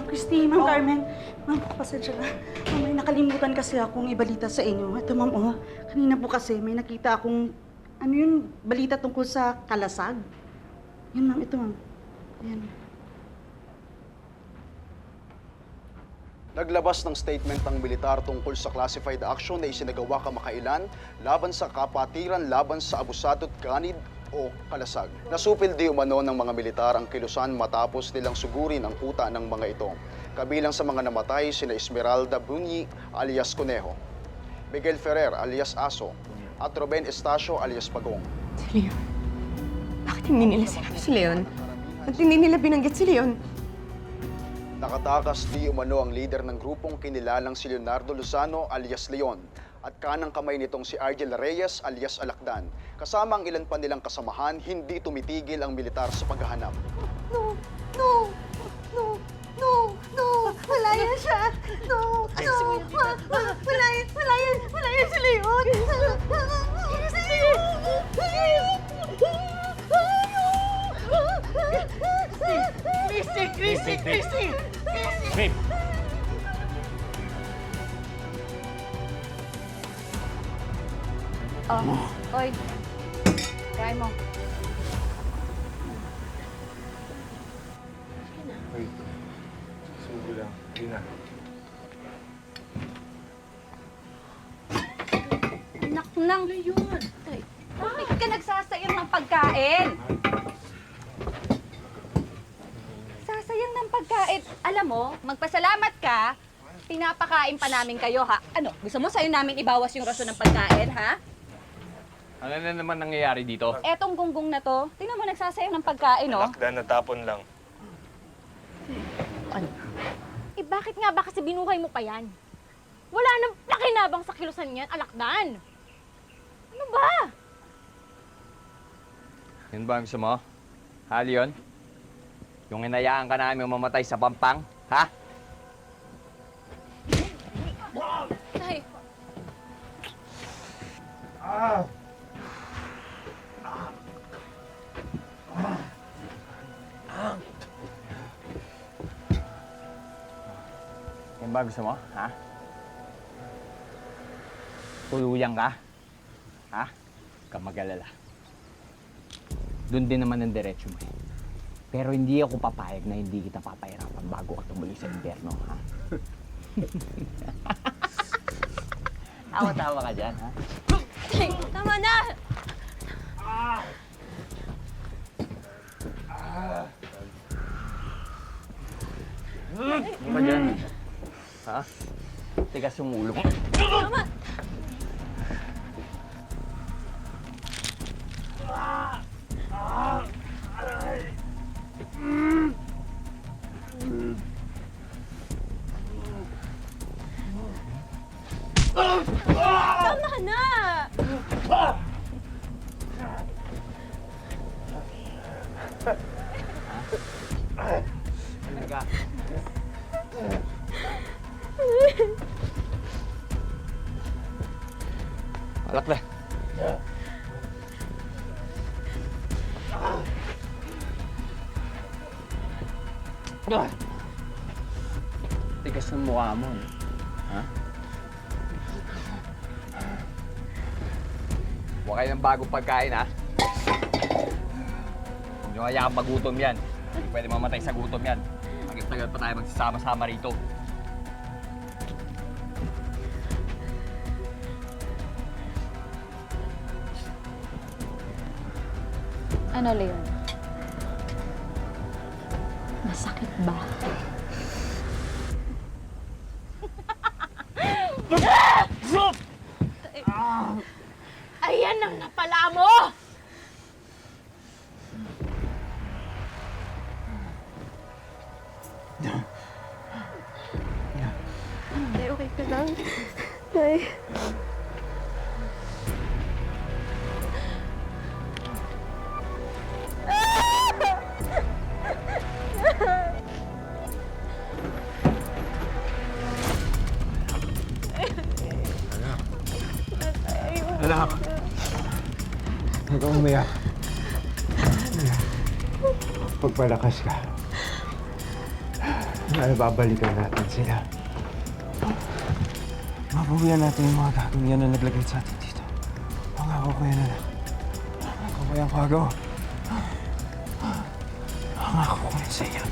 Christy, Ma'am Carmen. Ma'am, pasensya na. Ma'am, may nakalimutan kasi akong ibalita sa inyo. Ito, Ma'am, oh. Kanina po kasi may nakita akong, ano yun, balita tungkol sa kalasag. Yun, Ma'am. Ito, Ma'am. Ayan. Naglabas ng statement ang militar tungkol sa classified action na isinagawa kamakailan laban sa kapatiran laban sa abusado't ganid o kalasag. Nasupil di umano ng mga militar ang kilusan matapos nilang sugurin ang kuta ng mga ito. Kabilang sa mga namatay sina Esmeralda Bunyi alias Conejo, Miguel Ferrer alias Aso, at Ruben Estacio alias Pagong. Si Leon. Bakit hindi nila sinabi si Leon? At hindi nila binanggit si Leon? Nakatakas di umano ang leader ng grupong kinilalang si Leonardo Lozano alias Leon at kanang kamay nitong si Argel Reyes alias Alakdan. Kasama ang ilan pa nilang kasamahan, hindi tumitigil ang militar sa paghahanap. No! No! No! No! No! Wala yan siya! No! No! Wala yan si Leon! Si Leon! Christy! Babe! Oh, oy. Try mo. Uy, sugo lang. Hindi na. Anak nang yun. Bakit ka nagsasayang ng pagkain? Sasayang ng pagkain. Alam mo, magpasalamat ka, pinapakain pa namin kayo, ha? Ano, gusto mo sa'yo namin ibawas yung rason ng pagkain, ha? Ano na naman nangyayari dito? Etong gunggong na to, tingnan mo nagsasayang ng pagkain, no? Alakdan, natapon lang. Eh bakit nga ba kasi binuhay mo pa yan? Wala nang pakinabang sa kilusan yan, Alakdan! Ano ba? Yun ba ang gusto mo? Ha, Leon? Yung inayaan ka namin mamatay sa pampang? Ha? Ay, Yan ba gusto mo? Ha? Tuluyan ka? Ha? Huwag kang mag-alala. Doon din naman ang diretsyo mo eh. Pero hindi ako papayag na hindi kita papahirapan bago ka tumuloy sa impyerno, ha? Tawa-tawa ka dyan, ha? ay, tama na! Ano ba dyan? Ha? Tigas yung ulo mo. Tama! Tama na! Halika. Alak na. Tigas ng mukha mo, eh. Ha? Huwag kayo ng bagong pagkain, ha? Huwag nyo kaya magutom yan. Hindi pwede mamatay sa gutom yan. Tagal pa tayo magsasama-sama rito. Ano, Leon? Masakit ba? Ayan ang napala mo! Nay, okay ka lang? Nay. Anak! Huwag kang umiyak. Pagpalakas ka. Ano, babalikan natin sila. Mabawian natin yung mga gagawin yan na naglagay sa atin dito. Pangako ko yan, anak. Pangako ko yan, Kwago. Pangako ko yan sa iyo.